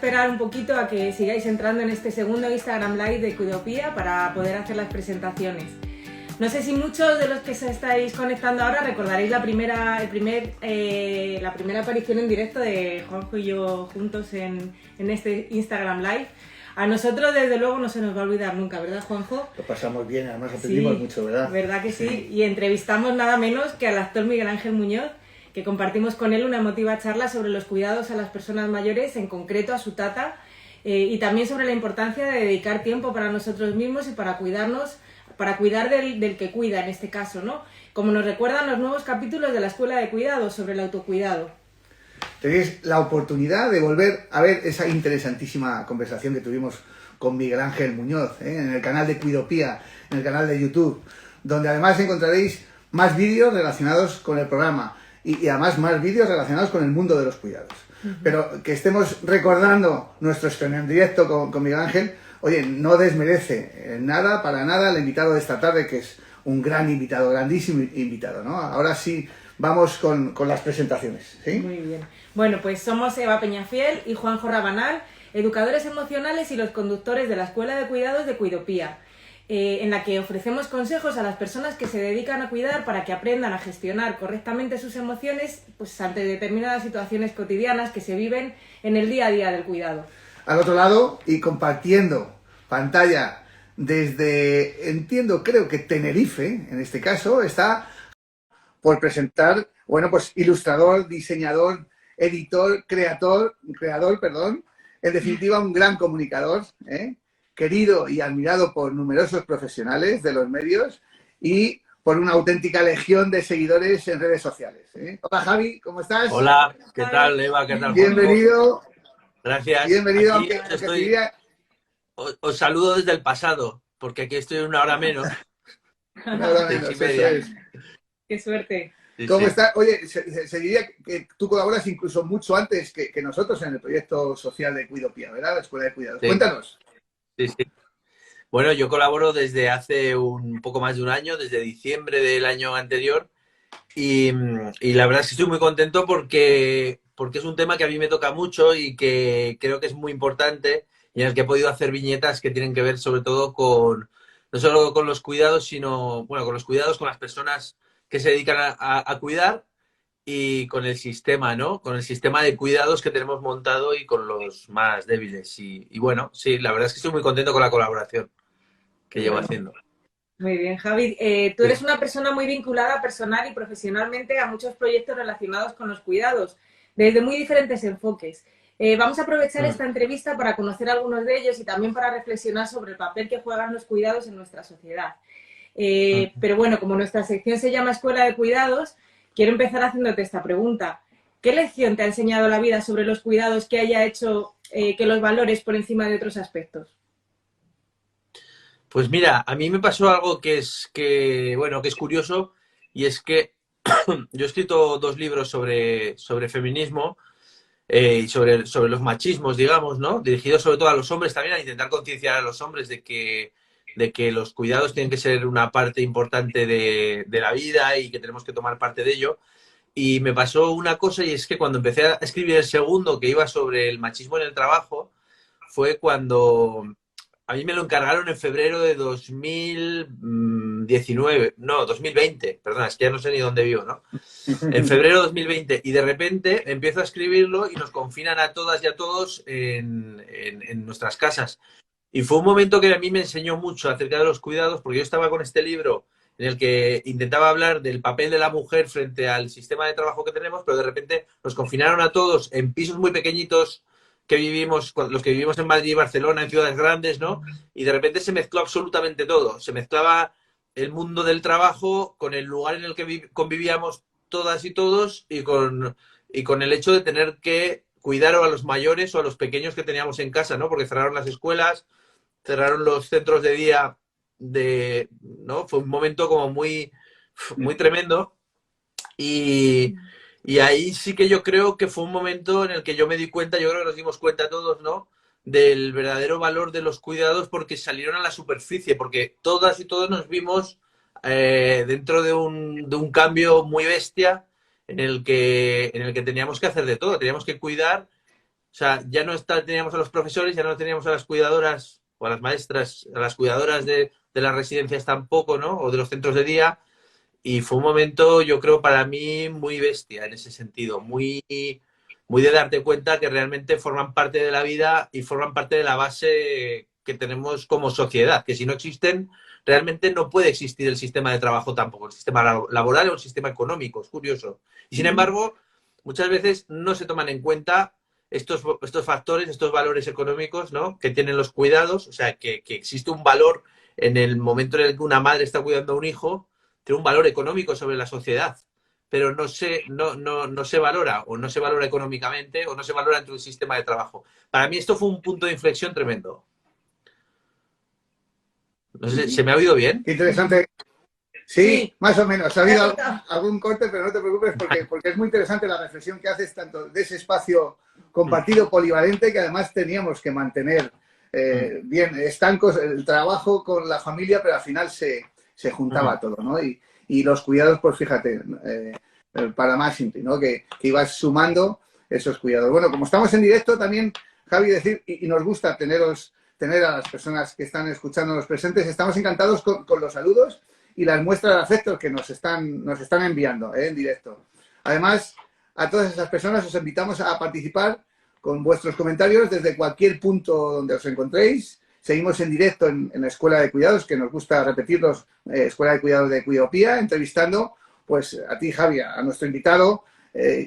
esperar un poquito a que sigáis entrando en este segundo Instagram Live de Cuidopía para poder hacer las presentaciones. No sé si muchos de los que se estáis conectando ahora recordaréis la primera aparición en directo de Juanjo y yo juntos en este Instagram Live. A nosotros, desde luego, no se nos va a olvidar nunca, ¿verdad, Juanjo? Lo pasamos bien, además aprendimos mucho, ¿verdad? ¿Verdad que sí? Y entrevistamos nada menos que al actor Miguel Ángel Muñoz, que compartimos con él una emotiva charla sobre los cuidados a las personas mayores, en concreto a su tata, y también sobre la importancia de dedicar tiempo para nosotros mismos y para cuidarnos, para cuidar del que cuida, en este caso, ¿no? Como nos recuerdan los nuevos capítulos de la Escuela de Cuidados sobre el autocuidado. Tenéis la oportunidad de volver a ver esa interesantísima conversación que tuvimos con Miguel Ángel Muñoz, en el canal de Cuidopía, en el canal de YouTube, donde además encontraréis más vídeos relacionados con el programa y además más vídeos relacionados con el mundo de los cuidados. Pero que estemos recordando nuestro estreno en directo con Miguel Ángel, oye, no desmerece nada, para nada, el invitado de esta tarde, que es un gran invitado, grandísimo invitado, ¿no? Ahora sí, vamos con las presentaciones, ¿sí? Muy bien. Bueno, pues somos Eva Peñafiel y Juanjo Rabanal, educadores emocionales y los conductores de la Escuela de Cuidados de Cuidopía, en la que ofrecemos consejos a las personas que se dedican a cuidar para que aprendan a gestionar correctamente sus emociones, pues ante determinadas situaciones cotidianas que se viven en el día a día del cuidado. Al otro lado, y compartiendo pantalla desde, entiendo, creo que Tenerife, en este caso, está por presentar, bueno, pues ilustrador, diseñador, editor, creador, en definitiva un gran comunicador, querido y admirado por numerosos profesionales de los medios y por una auténtica legión de seguidores en redes sociales. Hola Javi, ¿cómo estás? Hola, ¿qué tal Eva? ¿Qué tal? Bienvenido. Gracias. Bienvenido, aquí aunque os saludo desde el pasado, porque aquí estoy una hora menos. Una hora menos, eso es. ¡Qué suerte! Sí, ¿Cómo sí. está? Oye, se diría que tú colaboras incluso mucho antes que nosotros en el proyecto social de Cuidopía, ¿verdad? La Escuela de Cuidados. Sí. Cuéntanos. Sí, sí. Bueno, yo colaboro desde hace un poco más de un año, desde diciembre del año anterior, y la verdad es que estoy muy contento porque es un tema que a mí me toca mucho y que creo que es muy importante y en el que he podido hacer viñetas que tienen que ver sobre todo no solo con los cuidados, sino, bueno, con los cuidados, con las personas que se dedican a cuidar y con el sistema, ¿no? Con el sistema de cuidados que tenemos montado y con los más débiles. Y bueno, sí, la verdad es que estoy muy contento con la colaboración que llevo haciendo. Muy bien, Javi. Tú eres una persona muy vinculada personal y profesionalmente a muchos proyectos relacionados con los cuidados, desde muy diferentes enfoques. Vamos a aprovechar esta entrevista para conocer algunos de ellos y también para reflexionar sobre el papel que juegan los cuidados en nuestra sociedad. Pero bueno, como nuestra sección se llama Escuela de Cuidados, quiero empezar haciéndote esta pregunta. ¿Qué lección te ha enseñado la vida sobre los cuidados que haya hecho que los valores por encima de otros aspectos? Pues mira, a mí me pasó algo que es curioso, y es que yo he escrito 2 libros sobre feminismo y sobre los machismos, digamos, ¿no? Dirigidos sobre todo a los hombres también, a intentar concienciar a los hombres de que los cuidados tienen que ser una parte importante de la vida y que tenemos que tomar parte de ello. Y me pasó una cosa, y es que cuando empecé a escribir el segundo, que iba sobre el machismo en el trabajo, fue cuando a mí me lo encargaron en febrero de 2020, perdona, es que ya no sé ni dónde vivo, ¿no? En febrero de 2020, y de repente empiezo a escribirlo y nos confinan a todas y a todos en nuestras casas. Y fue un momento que a mí me enseñó mucho acerca de los cuidados, porque yo estaba con este libro en el que intentaba hablar del papel de la mujer frente al sistema de trabajo que tenemos, pero de repente nos confinaron a todos en pisos muy pequeñitos que vivimos, los que vivimos en Madrid y Barcelona, en ciudades grandes, ¿no? Y de repente se mezcló absolutamente todo. Se mezclaba el mundo del trabajo con el lugar en el que convivíamos todas y todos y con el hecho de tener que cuidar a los mayores o a los pequeños que teníamos en casa, ¿no? Porque cerraron las escuelas, cerraron los centros de día, ¿no? Fue un momento como muy, muy tremendo. Y ahí sí que yo creo que fue un momento en el que yo me di cuenta, yo creo que nos dimos cuenta todos, ¿no? Del verdadero valor de los cuidados, porque salieron a la superficie, porque todas y todos nos vimos dentro de un cambio muy bestia en el que teníamos que hacer de todo, teníamos que cuidar O sea, ya no teníamos a los profesores, ya no teníamos a las cuidadoras o a las maestras, a las cuidadoras de las residencias tampoco, ¿no? O de los centros de día. Y fue un momento, yo creo, para mí muy bestia en ese sentido, muy de darte cuenta que realmente forman parte de la vida y forman parte de la base que tenemos como sociedad, que si no existen, realmente no puede existir el sistema de trabajo tampoco, el sistema laboral o el sistema económico, es curioso. Y sin embargo, muchas veces no se toman en cuenta estos factores, estos valores económicos, ¿no?, que tienen los cuidados, o sea, que existe un valor en el momento en el que una madre está cuidando a un hijo, tiene un valor económico sobre la sociedad, pero no se valora, o no se valora económicamente, o no se valora dentro del sistema de trabajo. Para mí esto fue un punto de inflexión tremendo. No sé, ¿se me ha oído bien? Qué interesante. Sí, Sí. más o menos. Ha habido algún corte, pero no te preocupes porque es muy interesante la reflexión que haces tanto de ese espacio compartido polivalente que además teníamos que mantener bien estancos el trabajo con la familia, pero al final se juntaba todo, ¿no? Y los cuidados, pues fíjate, para más simple, ¿no? Que ibas sumando esos cuidados. Bueno, como estamos en directo también, Javi, decir, y nos gusta tener a las personas que están escuchando los presentes, estamos encantados con los saludos y las muestras de afecto que nos están enviando en directo. Además, a todas esas personas os invitamos a participar con vuestros comentarios desde cualquier punto donde os encontréis. Seguimos en directo en la Escuela de Cuidados, que nos gusta repetirlos, Escuela de Cuidados de Cuidopía, entrevistando pues a ti, Javi, a nuestro invitado,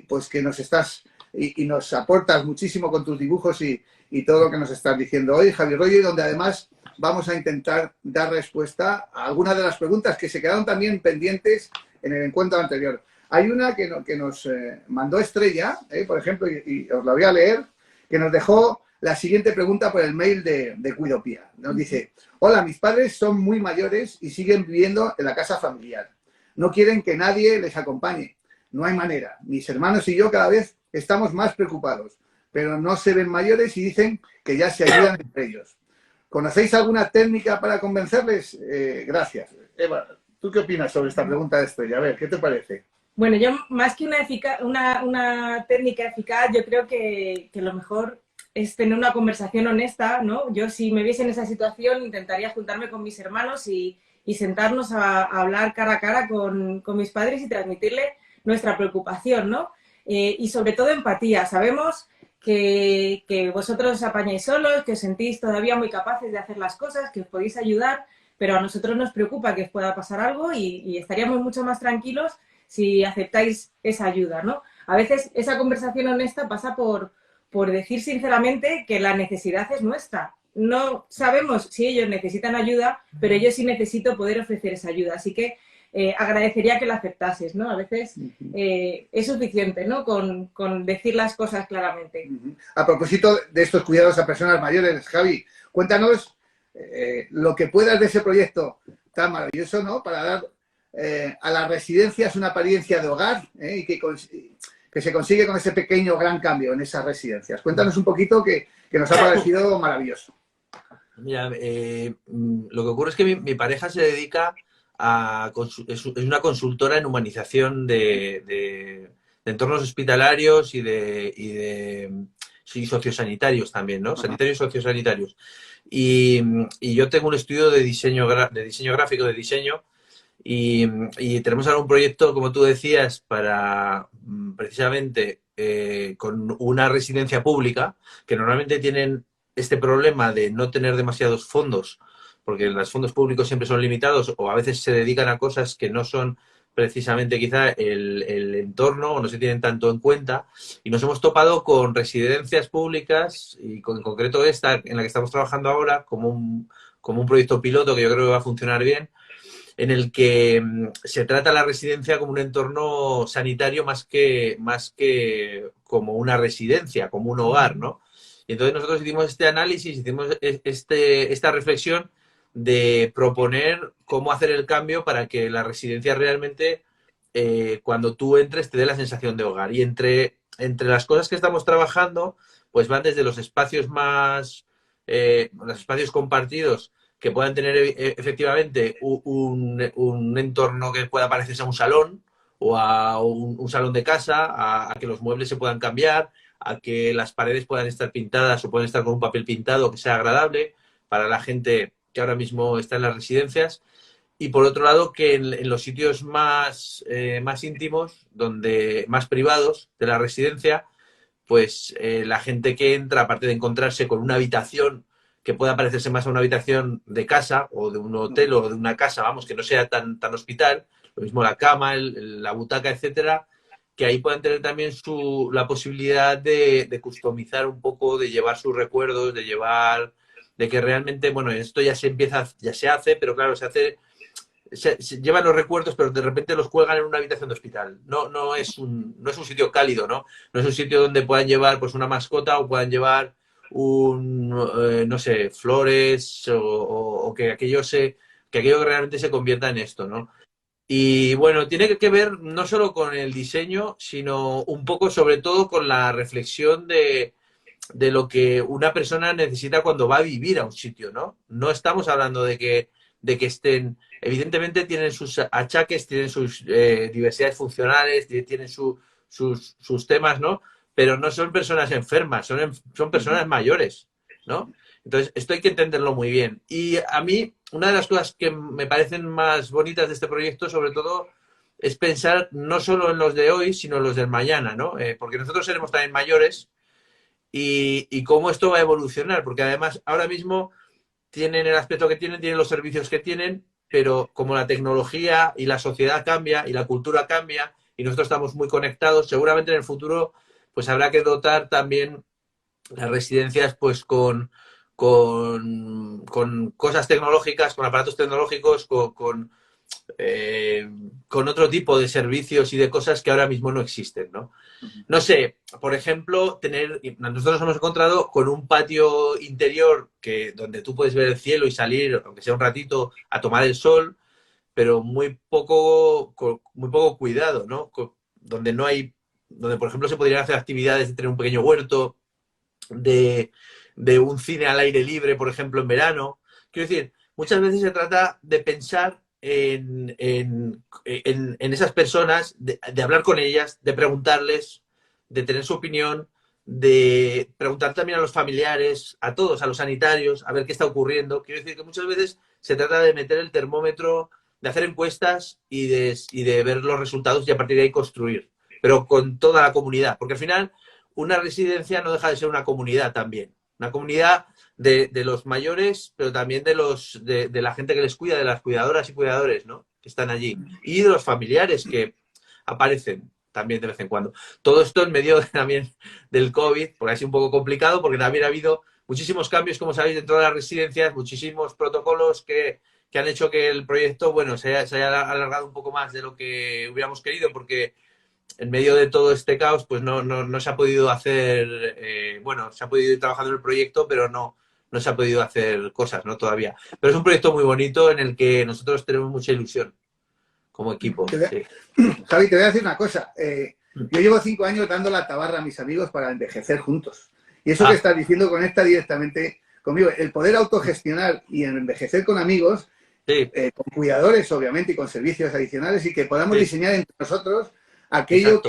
pues que nos estás y nos aportas muchísimo con tus dibujos y todo lo que nos estás diciendo hoy, Javi Royo, y donde además vamos a intentar dar respuesta a algunas de las preguntas que se quedaron también pendientes en el encuentro anterior. Hay una que nos mandó Estrella, por ejemplo, y os la voy a leer, que nos dejó la siguiente pregunta por el mail de Cuidopía. Nos dice: hola, mis padres son muy mayores y siguen viviendo en la casa familiar. No quieren que nadie les acompañe. No hay manera. Mis hermanos y yo cada vez estamos más preocupados, pero no se ven mayores y dicen que ya se ayudan entre ellos. ¿Conocéis alguna técnica para convencerles? Gracias. Eva, ¿tú qué opinas sobre esta pregunta de Estrella? A ver, ¿qué te parece? Bueno, yo más que una técnica eficaz, yo creo que lo mejor es tener una conversación honesta, ¿no? Yo, si me viese en esa situación, intentaría juntarme con mis hermanos y sentarnos a hablar cara a cara con mis padres y transmitirle nuestra preocupación, ¿no? Y sobre todo empatía. Sabemos que vosotros os apañáis solos, que os sentís todavía muy capaces de hacer las cosas, que os podéis ayudar, pero a nosotros nos preocupa que os pueda pasar algo y estaríamos mucho más tranquilos si aceptáis esa ayuda, ¿no? A veces esa conversación honesta pasa por decir sinceramente que la necesidad es nuestra. No sabemos si ellos necesitan ayuda, pero yo sí necesito poder ofrecer esa ayuda. Así que agradecería que la aceptases, ¿no? A veces es suficiente, ¿no? Con decir las cosas claramente. A propósito de estos cuidados a personas mayores, Javi, cuéntanos lo que puedas de ese proyecto tan maravilloso, ¿no? Para dar a las residencias una apariencia de hogar y que se consigue con ese pequeño gran cambio en esas residencias. Cuéntanos un poquito que nos ha parecido maravilloso. Mira, lo que ocurre es que mi pareja se dedica es una consultora en humanización de entornos hospitalarios y sociosanitarios también, ¿no? Sanitarios y sociosanitarios. Y yo tengo un estudio de diseño gráfico, de diseño, y tenemos ahora un proyecto, como tú decías, para precisamente con una residencia pública, que normalmente tienen este problema de no tener demasiados fondos, porque los fondos públicos siempre son limitados o a veces se dedican a cosas que no son precisamente quizá el entorno o no se tienen tanto en cuenta, y nos hemos topado con residencias públicas y en concreto esta en la que estamos trabajando ahora como un proyecto piloto que yo creo que va a funcionar bien, en el que se trata la residencia como un entorno sanitario más que como una residencia, como un hogar, ¿no? Y entonces nosotros hicimos este análisis, hicimos esta reflexión de proponer cómo hacer el cambio para que la residencia realmente, cuando tú entres, te dé la sensación de hogar. Y entre las cosas que estamos trabajando, pues van desde los espacios los espacios compartidos, que puedan tener efectivamente un entorno que pueda parecerse a un salón o a un salón de casa, a que los muebles se puedan cambiar, a que las paredes puedan estar pintadas o puedan estar con un papel pintado que sea agradable para la gente que ahora mismo está en las residencias. Y por otro lado, que en los sitios más íntimos, más privados de la residencia, pues la gente que entra, aparte de encontrarse con una habitación que pueda parecerse más a una habitación de casa o de un hotel o de una casa, vamos, que no sea tan hospital, lo mismo la cama, la butaca, etcétera, que ahí puedan tener también la posibilidad de customizar un poco, de llevar sus recuerdos, de que realmente, bueno, esto ya se hace, pero claro, se llevan los recuerdos, pero de repente los cuelgan en una habitación de hospital. No es un sitio cálido, ¿no? No es un sitio donde puedan llevar pues una mascota o puedan llevar no sé, flores o que aquello realmente se convierta en esto, ¿no? Y bueno, tiene que ver no solo con el diseño, sino un poco sobre todo con la reflexión de lo que una persona necesita cuando va a vivir a un sitio, ¿no? No estamos hablando de que estén, evidentemente tienen sus achaques, tienen sus diversidades funcionales, tienen sus temas, ¿no? Pero no son personas enfermas, son personas mayores, ¿no? Entonces, esto hay que entenderlo muy bien. Y a mí, una de las cosas que me parecen más bonitas de este proyecto, sobre todo, es pensar no solo en los de hoy, sino en los del mañana, ¿no? Porque nosotros seremos también mayores y cómo esto va a evolucionar, porque además ahora mismo tienen el aspecto que tienen los servicios que tienen, pero como la tecnología y la sociedad cambia y la cultura cambia y nosotros estamos muy conectados, seguramente en el futuro pues habrá que dotar también las residencias pues con cosas tecnológicas, con aparatos tecnológicos, con otro tipo de servicios y de cosas que ahora mismo no existen, ¿no? No sé, por ejemplo, nosotros hemos encontrado con un patio interior donde tú puedes ver el cielo y salir, aunque sea un ratito, a tomar el sol, pero muy poco cuidado, ¿no? Donde por ejemplo se podrían hacer actividades de tener un pequeño huerto, de un cine al aire libre, por ejemplo, en verano. Quiero decir, muchas veces se trata de pensar en esas personas, de hablar con ellas, de preguntarles, de tener su opinión, de preguntar también a los familiares, a todos, a los sanitarios, a ver qué está ocurriendo. Quiero decir que muchas veces se trata de meter el termómetro, de hacer encuestas y de ver los resultados y a partir de ahí construir, pero con toda la comunidad, porque al final una residencia no deja de ser una comunidad también. Una comunidad de los mayores, pero también de la gente que les cuida, de las cuidadoras y cuidadores, ¿no? Que están allí. Y de los familiares que aparecen también de vez en cuando. Todo esto en medio también del COVID, porque ha sido un poco complicado, porque también ha habido muchísimos cambios, como sabéis, dentro de las residencias, muchísimos protocolos que han hecho que el proyecto, bueno, se haya alargado un poco más de lo que hubiéramos querido, porque en medio de todo este caos, pues no se ha podido hacer, se ha podido ir trabajando en el proyecto, pero no se ha podido hacer cosas, ¿no? Todavía. Pero es un proyecto muy bonito en el que nosotros tenemos mucha ilusión como equipo. Sí. Javi, te voy a decir una cosa. Yo llevo 5 años dando la tabarra a mis amigos para envejecer juntos. Y eso que estás diciendo conecta directamente conmigo. El poder autogestionar y envejecer con amigos, con cuidadores, obviamente, y con servicios adicionales, y que podamos diseñar entre nosotros aquello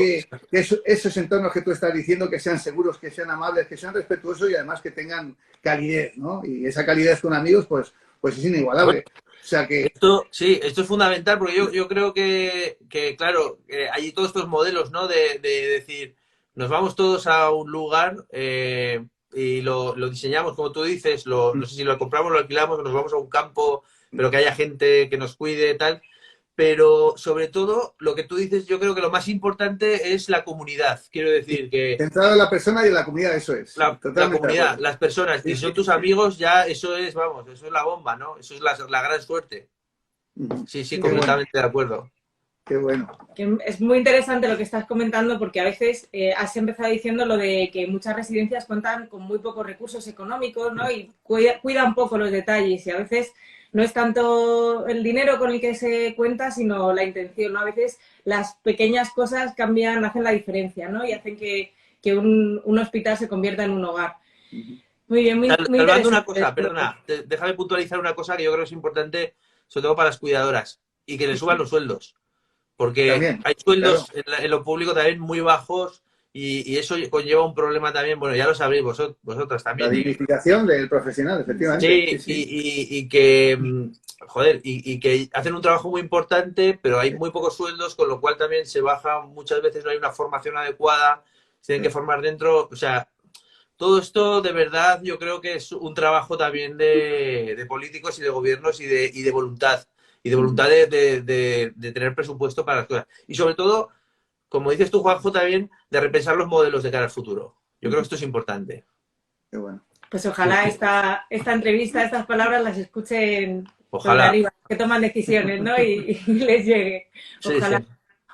esos entornos que tú estás diciendo, que sean seguros, que sean amables, que sean respetuosos y además que tengan calidez, ¿no? Y esa calidez con amigos, pues es inigualable. O sea que... Esto es fundamental porque yo creo que claro, hay todos estos modelos, ¿no? De decir, nos vamos todos a un lugar y lo diseñamos, como tú dices, no sé si lo compramos, lo alquilamos, nos vamos a un campo, pero que haya gente que nos cuide, tal. Pero sobre todo, lo que tú dices, yo creo que lo más importante es la comunidad. Quiero decir que... Centrado en la persona y en la comunidad, eso es. La comunidad, las personas, y son tus amigos, ya eso es, vamos, eso es la bomba, ¿no? Eso es la gran suerte. Sí, completamente de acuerdo. Qué bueno. Es muy interesante lo que estás comentando porque a veces has empezado diciendo lo de que muchas residencias cuentan con muy pocos recursos económicos, ¿no? Y cuidan poco los detalles y a veces no es tanto el dinero con el que se cuenta, sino la intención, ¿no? A veces las pequeñas cosas hacen la diferencia, ¿no? Y hacen que un hospital se convierta en un hogar. Muy bien, muy interesante. Una cosa, perdona, déjame puntualizar una cosa que yo creo que es importante, sobre todo para las cuidadoras, y que le suban los sueldos. Porque también, hay sueldos en lo público también muy bajos y eso conlleva un problema también, bueno, ya lo sabréis vosotras La también. dignificación del profesional, efectivamente. Sí, Sí, sí. y que, joder, y que hacen un trabajo muy importante, pero hay muy pocos sueldos, con lo cual también se baja, muchas veces no hay una formación adecuada, se tienen que formar dentro, o sea, todo esto de verdad yo creo que es un trabajo también de políticos y de gobiernos y de voluntad de tener presupuesto para las cosas. Y sobre todo, como dices tú, Juanjo, también de repensar los modelos de cara al futuro. Yo creo que esto es importante. Qué bueno. Pues ojalá esta entrevista, estas palabras las escuchen los de Ojalá. arriba, que toman decisiones, ¿no? Y les llegue. Sí, Ojalá. sí.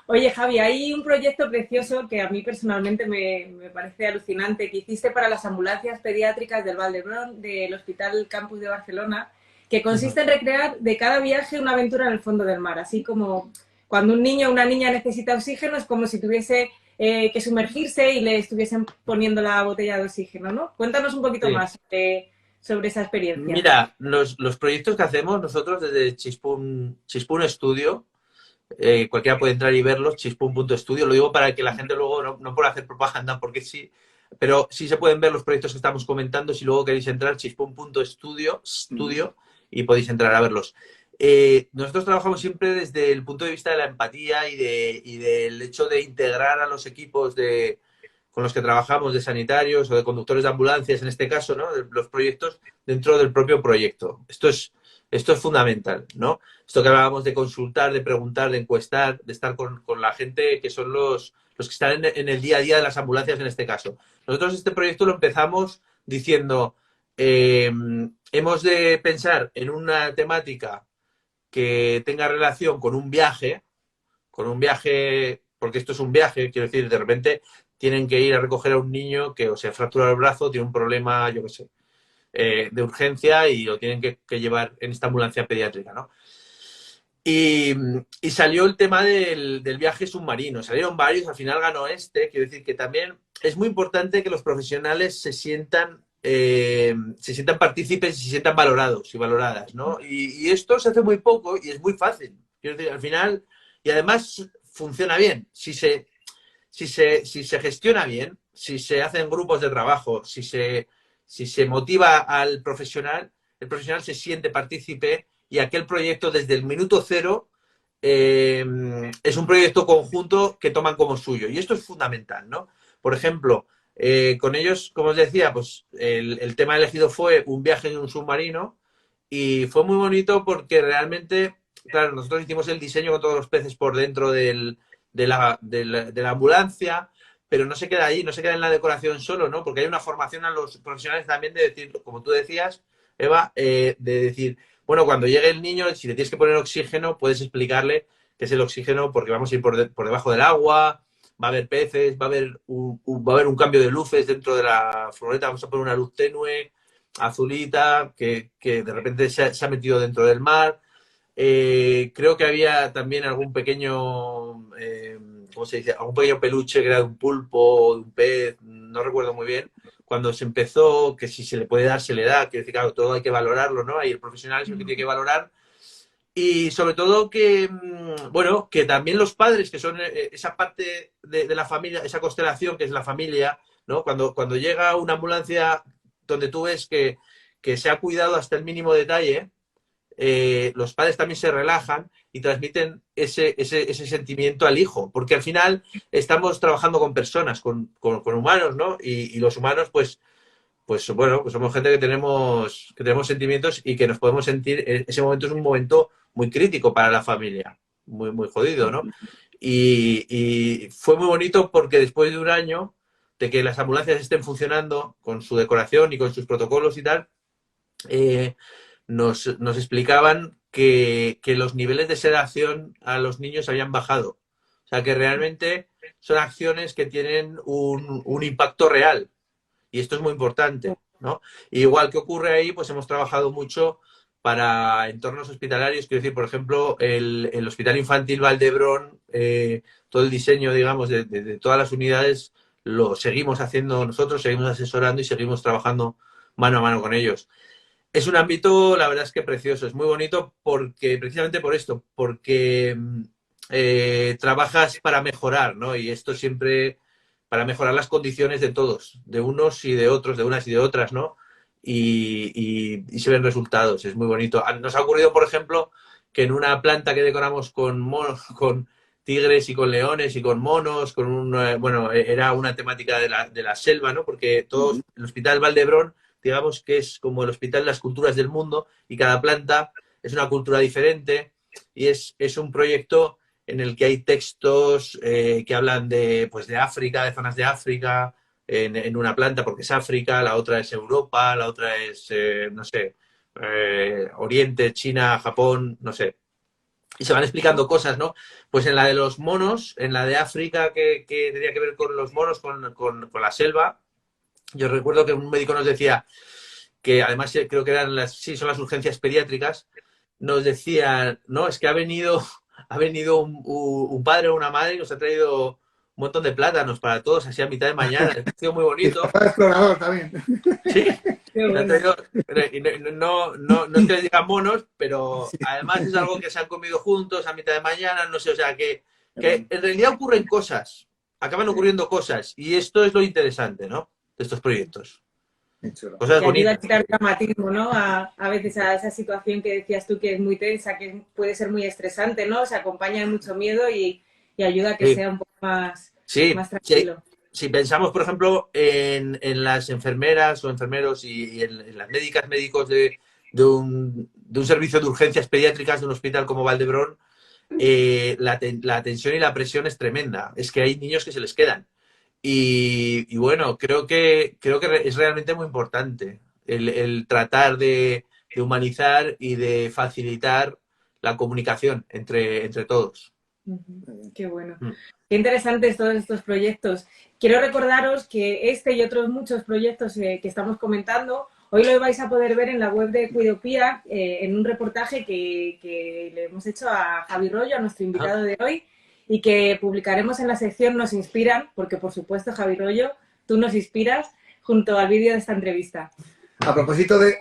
Oye, Javi, hay un proyecto precioso que a mí personalmente me parece alucinante, que hiciste para las ambulancias pediátricas del Vall d'Hebron, del Hospital Campus de Barcelona, que consiste en recrear de cada viaje una aventura en el fondo del mar, así como cuando un niño o una niña necesita oxígeno, es como si tuviese que sumergirse y le estuviesen poniendo la botella de oxígeno, ¿no? Cuéntanos un poquito Sí. más sobre esa experiencia. Mira, los proyectos que hacemos nosotros desde Chispún Studio, cualquiera puede entrar y verlos, chispún.studio, lo digo para que la gente luego no por hacer propaganda, porque sí, pero sí se pueden ver los proyectos que estamos comentando, si luego queréis entrar, chispún.studio, y podéis entrar a verlos. Nosotros trabajamos siempre desde el punto de vista de la empatía y del hecho de integrar a los equipos con los que trabajamos, de sanitarios o de conductores de ambulancias, en este caso, ¿no? De los proyectos dentro del propio proyecto. Esto es fundamental, ¿no? Esto que hablábamos de consultar, de preguntar, de encuestar, de estar con la gente que son los que están en el día a día de las ambulancias en este caso. Nosotros este proyecto lo empezamos diciendo, hemos de pensar en una temática que tenga relación con un viaje, porque esto es un viaje, quiero decir, de repente tienen que ir a recoger a un niño que o se ha fracturado el brazo, tiene un problema, yo qué sé, de urgencia y lo tienen que llevar en esta ambulancia pediátrica, ¿no? Y salió el tema del viaje submarino. Salieron varios, al final ganó este. Quiero decir que también es muy importante que los profesionales se sientan partícipes y se sientan valorados y valoradas, ¿no? Y esto se hace muy poco y es muy fácil. Quiero decir, al final, y además funciona bien. Si se gestiona bien, si se hacen grupos de trabajo, si se motiva al profesional, el profesional se siente partícipe y aquel proyecto desde el minuto cero es un proyecto conjunto que toman como suyo. Y esto es fundamental, ¿no? Por ejemplo, con ellos, como os decía, pues el tema elegido fue un viaje en un submarino y fue muy bonito porque realmente, claro, nosotros hicimos el diseño con todos los peces por dentro de la ambulancia, pero no se queda ahí, no se queda en la decoración solo, ¿no? Porque hay una formación a los profesionales también de decir, como tú decías, Eva, de decir, bueno, cuando llegue el niño, si le tienes que poner oxígeno, puedes explicarle qué es el oxígeno, porque vamos a ir por debajo del agua, va a haber peces, va a haber un cambio de luces dentro de la furgoneta, vamos a poner una luz tenue, azulita, que de repente se ha metido dentro del mar. Creo que había también algún pequeño, ¿cómo se dice? Algún pequeño peluche que era de un pulpo o de un pez, no recuerdo muy bien. Cuando se empezó, que si se le puede dar, se le da. Quiero decir, claro, todo hay que valorarlo, ¿no? Ahí el profesional es el que tiene que valorar. Y sobre todo que, bueno, que también los padres, que son esa parte de la familia, esa constelación que es la familia, ¿no? Cuando llega una ambulancia donde tú ves que se ha cuidado hasta el mínimo detalle, los padres también se relajan y transmiten ese sentimiento al hijo, porque al final estamos trabajando con personas, con humanos, ¿no? Y los humanos, pues bueno, pues somos gente que tenemos sentimientos y que nos podemos sentir, ese momento es un momento muy crítico para la familia, muy, muy jodido, ¿no? Y fue muy bonito porque después de un año de que las ambulancias estén funcionando con su decoración y con sus protocolos y tal, nos explicaban que los niveles de sedación a los niños habían bajado. O sea, que realmente son acciones que tienen un impacto real. Y esto es muy importante, ¿no? Igual que ocurre ahí, pues hemos trabajado mucho para entornos hospitalarios. Quiero decir, por ejemplo, el Hospital Infantil Vall d'Hebron, todo el diseño, digamos, de todas las unidades lo seguimos haciendo nosotros, seguimos asesorando y seguimos trabajando mano a mano con ellos. Es un ámbito, la verdad es que precioso, es muy bonito porque, precisamente por esto, porque trabajas para mejorar, ¿no? Y esto siempre para mejorar las condiciones de todos, de unos y de otros, de unas y de otras, ¿no? Y se ven resultados, es muy bonito. Nos ha ocurrido, por ejemplo, que en una planta que decoramos con monos, con tigres y con leones y con monos, con bueno, era una temática de la selva, ¿no? Porque todos, el Hospital Valdebrón, digamos que es como el hospital de las culturas del mundo y cada planta es una cultura diferente y es un proyecto en el que hay textos que hablan pues de África, de zonas de África, en una planta porque es África, la otra es Europa, la otra es, no sé, Oriente, China, Japón, no sé. Y se van explicando cosas, ¿no? Pues en la de los monos, en la de África, que tenía que ver con los monos, con la selva, yo recuerdo que un médico nos decía que además creo que eran sí, son las urgencias pediátricas, nos decían, no, es que ha venido un padre o una madre y nos ha traído un montón de plátanos para todos, así a mitad de mañana. Ha sido muy bonito. Explorador también. Sí, Bueno. traído, no es que les digan monos, pero sí. Además es algo que se han comido juntos a mitad de mañana, no sé, o sea, que en realidad ocurren cosas, acaban ocurriendo cosas, y esto es lo interesante, ¿no? De estos proyectos. Cosas bonitas. Ayuda a quitar dramatismo, ¿no? A veces a esa situación que decías tú que es muy tensa, que puede ser muy estresante, ¿no? Se acompaña de mucho miedo y ayuda a que sea un poco más, más tranquilo. Si pensamos, por ejemplo, en las enfermeras o enfermeros y en las médicas, médicos de un servicio de urgencias pediátricas de un hospital como Valdebrón, la tensión y la presión es tremenda. Es que hay niños que se les quedan. Y bueno, creo que es realmente muy importante el tratar de humanizar y de facilitar la comunicación entre todos. Qué bueno. Qué interesantes todos estos proyectos. Quiero recordaros que este y otros muchos proyectos que estamos comentando, hoy lo vais a poder ver en la web de Cuidopía, en un reportaje que le hemos hecho a Javi Rollo, a nuestro invitado de hoy, y que publicaremos en la sección Nos Inspiran, porque por supuesto, Javi Rollo, tú nos inspiras, junto al vídeo de esta entrevista. A propósito de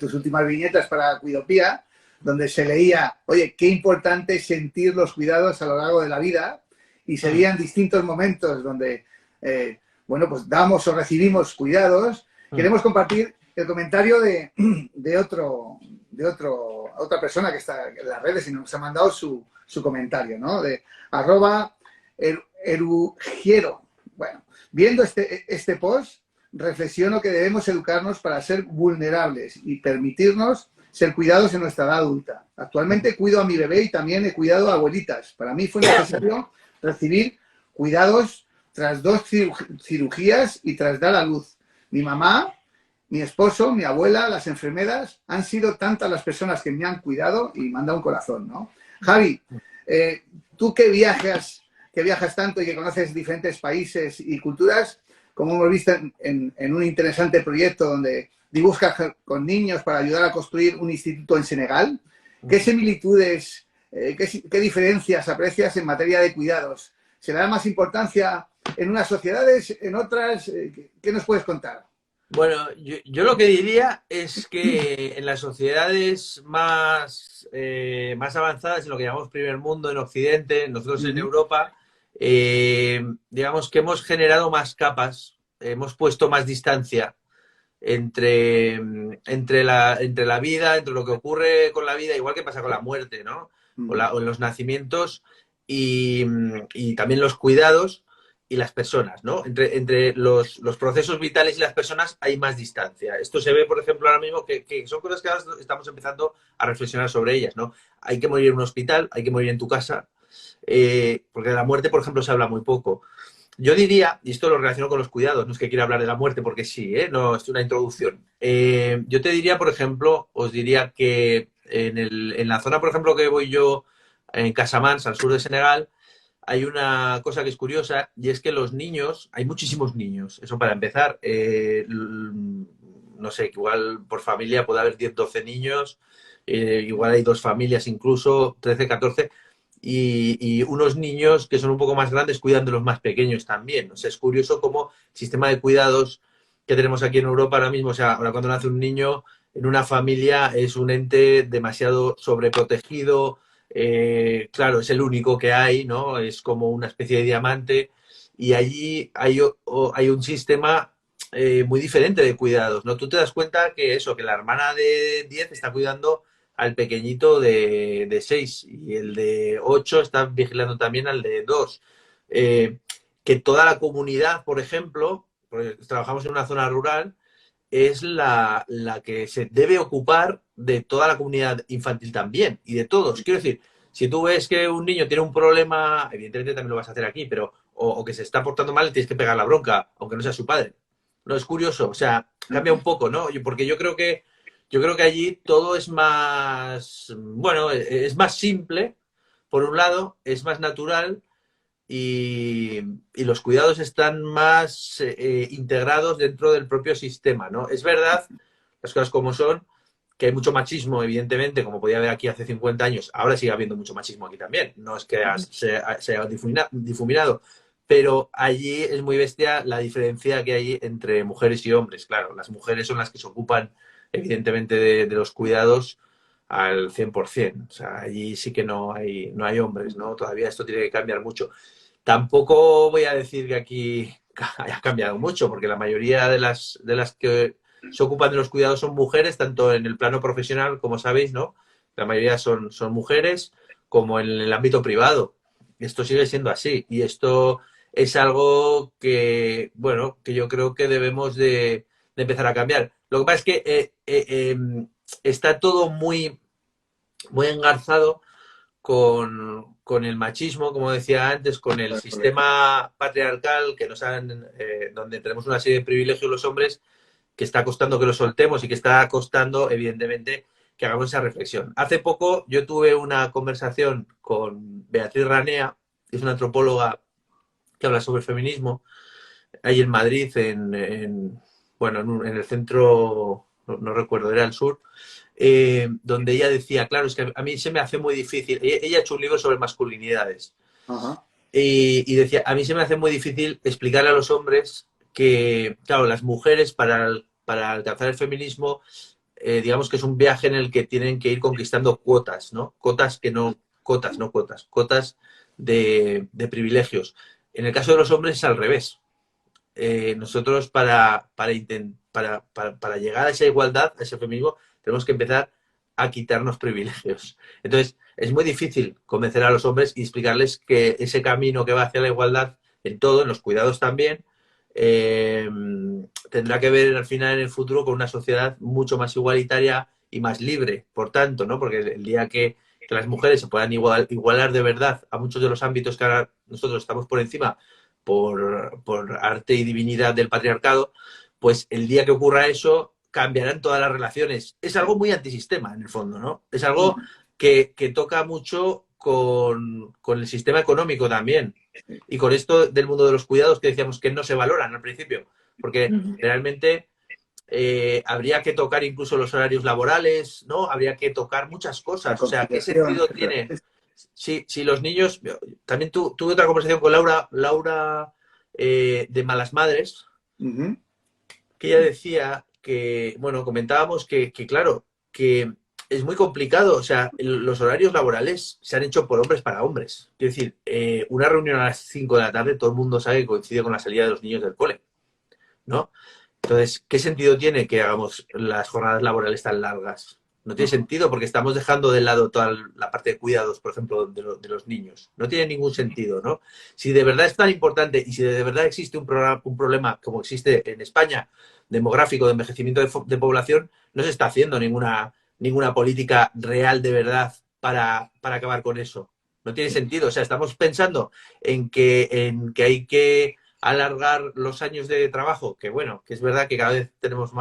tus últimas viñetas para Cuidopía, donde se leía, oye, qué importante es sentir los cuidados a lo largo de la vida, y se veían distintos momentos donde, bueno, pues damos o recibimos cuidados. Queremos compartir el comentario de otra persona que está en las redes y nos ha mandado su comentario, ¿no? De @erugiero. Bueno, viendo este post, reflexiono que debemos educarnos para ser vulnerables y permitirnos ser cuidados en nuestra edad adulta. Actualmente cuido a mi bebé y también he cuidado a abuelitas. Para mí fue necesario recibir cuidados tras 2 cirugías y tras dar a luz. Mi mamá, mi esposo, mi abuela, las enfermeras, han sido tantas las personas que me han cuidado y me han dado un corazón, ¿no? Javi, tú que viajas tanto y que conoces diferentes países y culturas, como hemos visto en un interesante proyecto donde dibujas con niños para ayudar a construir un instituto en Senegal, ¿qué similitudes, qué diferencias aprecias en materia de cuidados? ¿Se le da más importancia en unas sociedades, en otras? ¿Qué nos puedes contar? Bueno, yo lo que diría es que en las sociedades más avanzadas, en lo que llamamos primer mundo, en Occidente, nosotros en Europa, digamos que hemos generado más capas, hemos puesto más distancia entre la vida, entre lo que ocurre con la vida, igual que pasa con la muerte, ¿no? O en los nacimientos y también los cuidados y las personas, ¿no? Entre los procesos vitales y las personas hay más distancia. Esto se ve, por ejemplo, ahora mismo que son cosas que ahora estamos empezando a reflexionar sobre ellas, ¿no? Hay que morir en un hospital, hay que morir en tu casa, porque de la muerte, por ejemplo, se habla muy poco. Yo diría, y esto lo relaciono con los cuidados, no es que quiera hablar de la muerte porque sí, no, es una introducción. Yo te diría, por ejemplo, os diría que en la zona, por ejemplo, que voy yo, en Casamance, al sur de Senegal, hay una cosa que es curiosa y es que los niños, hay muchísimos niños, eso para empezar, no sé, igual por familia puede haber 10, 12 niños, igual hay 2 familias incluso, 13, 14, y unos niños que son un poco más grandes cuidan de los más pequeños también. O sea, es curioso cómo el sistema de cuidados que tenemos aquí en Europa ahora mismo, o sea, ahora cuando nace un niño en una familia es un ente demasiado sobreprotegido. Claro, es el único que hay, ¿no? Es como una especie de diamante y allí hay un sistema muy diferente de cuidados, ¿no? Tú te das cuenta que eso, que la hermana de 10 está cuidando al pequeñito de 6 y el de 8 está vigilando también al de 2. Que toda la comunidad, por ejemplo, porque trabajamos en una zona rural, es la que se debe ocupar de toda la comunidad infantil también y de todos. Quiero decir, si tú ves que un niño tiene un problema, evidentemente también lo vas a hacer aquí, pero o que se está portando mal, le tienes que pegar la bronca, aunque no sea su padre. No, es curioso, o sea, cambia un poco, ¿no? Porque yo creo que allí todo es más, bueno, es más simple, por un lado, es más natural y los cuidados están más integrados dentro del propio sistema, ¿no? Es verdad, las cosas como son, que hay mucho machismo, evidentemente, como podía haber aquí hace 50 años, ahora sigue habiendo mucho machismo aquí también, no es que se haya difuminado, pero allí es muy bestia la diferencia que hay entre mujeres y hombres. Claro, las mujeres son las que se ocupan, evidentemente, de los cuidados al 100%. O sea, allí sí que no hay hombres, ¿no? Todavía esto tiene que cambiar mucho. Tampoco voy a decir que aquí haya cambiado mucho, porque la mayoría de las que se ocupan de los cuidados son mujeres, tanto en el plano profesional, como sabéis, ¿no? La mayoría son mujeres, como en el ámbito privado. Esto sigue siendo así. Y esto es algo que, bueno, que yo creo que debemos de empezar a cambiar. Lo que pasa es que está todo muy, muy engarzado con el machismo, como decía antes, con el sistema patriarcal que donde tenemos una serie de privilegios los hombres, que está costando que lo soltemos y que está costando, evidentemente, que hagamos esa reflexión. Hace poco yo tuve una conversación con Beatriz Ranea, que es una antropóloga que habla sobre feminismo, ahí en Madrid, bueno, en el centro, no recuerdo, era el sur, donde ella decía, claro, es que a mí se me hace muy difícil. Ella ha hecho un libro sobre masculinidades. Ajá. Y decía, a mí se me hace muy difícil explicarle a los hombres que, claro, las mujeres para alcanzar el feminismo, digamos que es un viaje en el que tienen que ir conquistando cuotas, ¿no? Cuotas de privilegios. En el caso de los hombres es al revés. Nosotros para llegar a esa igualdad, a ese feminismo, tenemos que empezar a quitarnos privilegios. Entonces, es muy difícil convencer a los hombres y explicarles que ese camino que va hacia la igualdad en todo, en los cuidados también, tendrá que ver al final en el futuro con una sociedad mucho más igualitaria y más libre, por tanto, ¿no? Porque el día que las mujeres se puedan igualar de verdad a muchos de los ámbitos que ahora nosotros estamos por encima por arte y divinidad del patriarcado, pues el día que ocurra eso cambiarán todas las relaciones. Es algo muy antisistema, en el fondo, ¿no? Es algo que toca mucho con el sistema económico también. Y con esto del mundo de los cuidados que decíamos que no se valoran al principio, porque realmente habría que tocar incluso los horarios laborales, ¿no? Habría que tocar muchas cosas. O sea, ¿qué sentido tiene? Si los niños... También tuve otra conversación con Laura de Malas Madres, que ella decía que, bueno, comentábamos que claro, que es muy complicado. O sea, los horarios laborales se han hecho por hombres para hombres. Quiero decir, una reunión a las 5 de la tarde, todo el mundo sabe que coincide con la salida de los niños del cole, ¿no? Entonces, ¿qué sentido tiene que hagamos las jornadas laborales tan largas? No tiene sentido porque estamos dejando de lado toda la parte de cuidados, por ejemplo, de los niños. No tiene ningún sentido, ¿no? Si de verdad es tan importante y si de verdad existe un problema como existe en España, demográfico, de envejecimiento de población, no se está haciendo ninguna política real de verdad para acabar con eso. No tiene sentido. O sea, estamos pensando en que hay que alargar los años de trabajo, que bueno, que es verdad que cada vez tenemos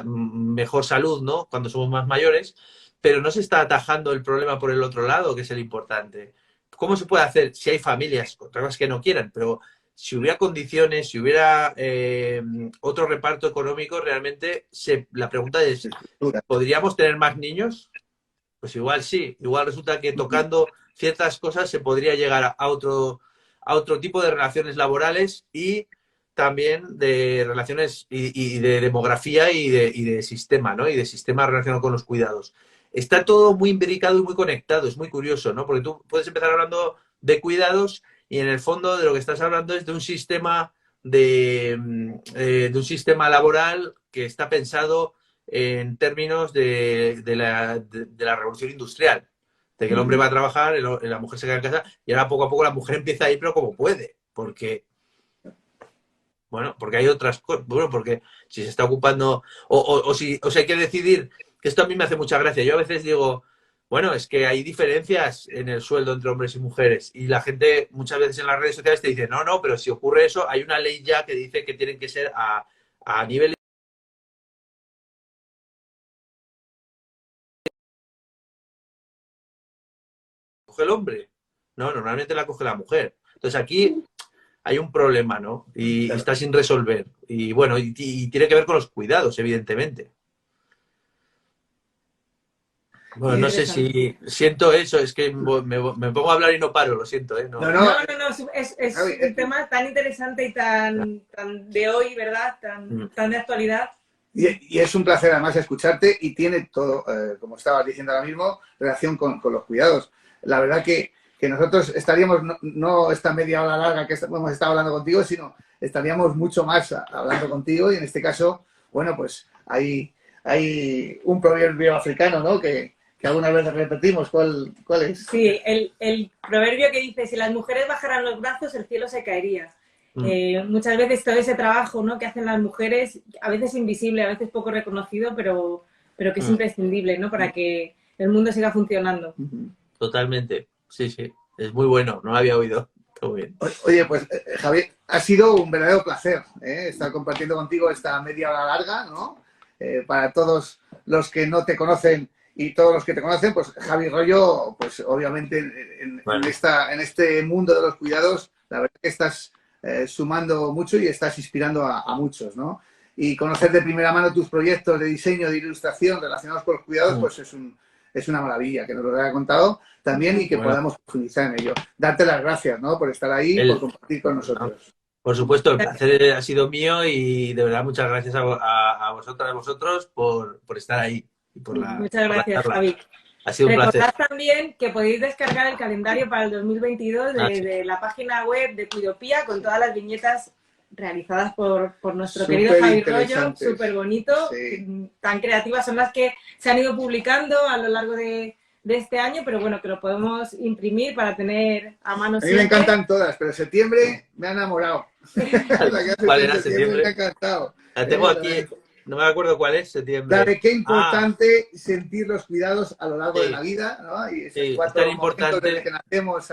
mejor salud, ¿no? Cuando somos más mayores, pero no se está atajando el problema por el otro lado, que es el importante. ¿Cómo se puede hacer si hay familias, otra cosa que no quieran, pero si hubiera condiciones, si hubiera otro reparto económico, realmente la pregunta es, ¿podríamos tener más niños? Pues igual sí, igual resulta que tocando ciertas cosas se podría llegar a otro tipo de relaciones laborales y también de relaciones y de demografía y de sistema, ¿no? Y de sistema relacionado con los cuidados. Está todo muy imbricado y muy conectado, es muy curioso, ¿no? Porque tú puedes empezar hablando de cuidados y en el fondo de lo que estás hablando es de un sistema de un sistema laboral que está pensado en términos de la revolución industrial, de que el hombre va a trabajar, la mujer se queda en casa, y ahora poco a poco la mujer empieza a ir, pero como puede, porque porque hay otras cosas, porque si se está ocupando, o si hay que decidir, que esto a mí me hace mucha gracia, yo a veces digo, bueno, es que hay diferencias en el sueldo entre hombres y mujeres, y la gente muchas veces en las redes sociales te dice, no, pero si ocurre eso, hay una ley ya que dice que tienen que ser a nivel coge el hombre. No, normalmente la coge la mujer. Entonces aquí hay un problema, ¿no? Y está sin resolver. Y bueno, y tiene que ver con los cuidados, evidentemente. Bueno, no sé si siento eso, es que me pongo a hablar y no paro, lo siento, ¿eh? No, es un tema tan interesante y tan de hoy, ¿verdad? Tan de actualidad. Y es un placer además escucharte y tiene todo, como estabas diciendo ahora mismo, relación con los cuidados. La verdad que nosotros estaríamos, no esta media hora larga que hemos estado hablando contigo, sino estaríamos mucho más hablando contigo y en este caso, bueno, pues hay un proverbio africano, ¿no? Que alguna vez repetimos. ¿Cuál es? Sí, el proverbio que dice, si las mujeres bajaran los brazos, el cielo se caería. Muchas veces todo ese trabajo, ¿no?, que hacen las mujeres, a veces invisible, a veces poco reconocido, pero que es imprescindible, ¿no?, para que el mundo siga funcionando. Totalmente, sí, es muy bueno, no lo había oído. Todo bien. Oye, pues Javier, ha sido un verdadero placer estar compartiendo contigo esta media hora larga, ¿no? Para todos los que no te conocen y todos los que te conocen, pues Javi Rollo, pues obviamente en este mundo de los cuidados, la verdad que estás sumando mucho y estás inspirando a muchos, ¿no? Y conocer de primera mano tus proyectos de diseño, de ilustración relacionados con los cuidados, pues es una maravilla que nos lo haya contado también y que podamos profundizar en ello. Darte las gracias, ¿no?, por estar ahí, por compartir con nosotros. Por supuesto, el placer ha sido mío y de verdad muchas gracias a vosotros por estar ahí. Y muchas gracias, Javi. Ha sido un placer. Recordad también que podéis descargar el calendario para el 2022 de la página web de Cuidopía con todas las viñetas realizadas por nuestro querido Javi Rollo, súper bonito, tan creativas, son las que se han ido publicando a lo largo de este año, pero bueno, que lo podemos imprimir para tener a mano siempre. A mí me encantan todas, pero septiembre me ha enamorado. ¿Cuál era septiembre? Me ha encantado. La tengo aquí, no me acuerdo cuál es, septiembre. La de qué importante sentir los cuidados a lo largo de la vida, ¿no? Y esos 4 momentos desde que nacemos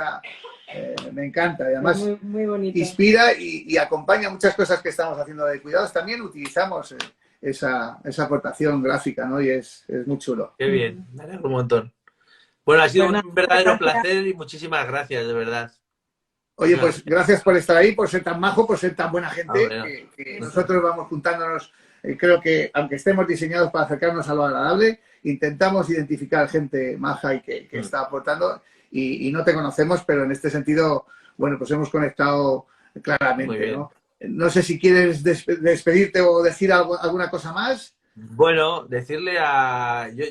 me encanta, y además muy bonito. Inspira y acompaña muchas cosas que estamos haciendo de cuidados. También utilizamos esa aportación gráfica, ¿no? Y es muy chulo. Qué bien, me alegro un montón. Bueno, ha sido un verdadero placer y muchísimas gracias, de verdad. Oye, pues gracias por estar ahí, por ser tan majo, por ser tan buena gente, que nosotros vamos juntándonos. Creo que, aunque estemos diseñados para acercarnos a lo agradable, intentamos identificar gente maja y que está aportando. Y no te conocemos, pero en este sentido, bueno, pues hemos conectado claramente, ¿no? No sé si quieres despedirte o decir alguna cosa más. Bueno, decirle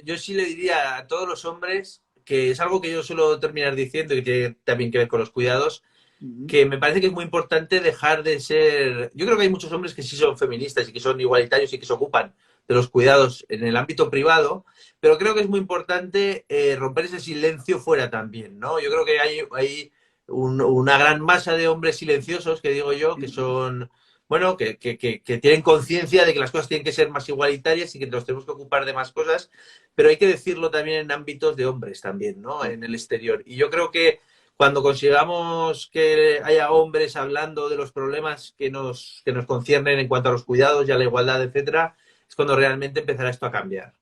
yo sí le diría a todos los hombres, que es algo que yo suelo terminar diciendo y que tiene también que ver con los cuidados, que me parece que es muy importante dejar de ser... Yo creo que hay muchos hombres que sí son feministas y que son igualitarios y que se ocupan de los cuidados en el ámbito privado, pero creo que es muy importante romper ese silencio fuera también, ¿no? Yo creo que hay una gran masa de hombres silenciosos, que digo yo, que son... Bueno, que tienen conciencia de que las cosas tienen que ser más igualitarias y que nos tenemos que ocupar de más cosas, pero hay que decirlo también en ámbitos de hombres también, ¿no? En el exterior. Y yo creo que cuando consigamos que haya hombres hablando de los problemas que nos conciernen en cuanto a los cuidados y a la igualdad, etcétera, es cuando realmente empezará esto a cambiar.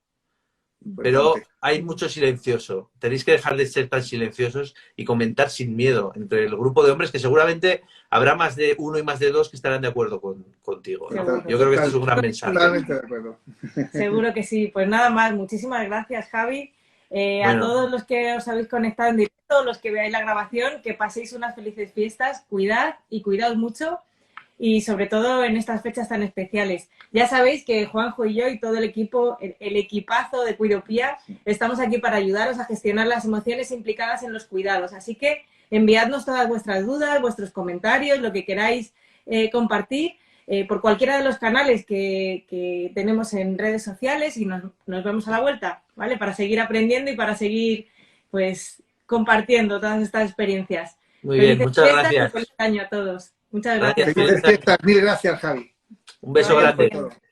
Pero hay mucho silencioso. Tenéis que dejar de ser tan silenciosos y comentar sin miedo entre el grupo de hombres, que seguramente habrá más de uno y más de dos que estarán de acuerdo contigo, ¿no? Yo creo que este es un gran mensaje. Totalmente de acuerdo. Seguro que sí. Pues nada más. Muchísimas gracias, Javi. A todos los que os habéis conectado en directo, los que veáis la grabación, que paséis unas felices fiestas. Cuidad y cuidaos mucho. Y sobre todo en estas fechas tan especiales. Ya sabéis que Juanjo y yo y todo el equipo, el equipazo de Cuidopía, estamos aquí para ayudaros a gestionar las emociones implicadas en los cuidados. Así que enviadnos todas vuestras dudas, vuestros comentarios, lo que queráis compartir por cualquiera de los canales que tenemos en redes sociales y nos vemos a la vuelta, ¿vale? Para seguir aprendiendo y para seguir, pues, compartiendo todas estas experiencias. Muy bien, muchas gracias. Feliz año a todos. Muchas gracias. Felices fiestas, mil gracias, Javi. Un beso grande. Gracias.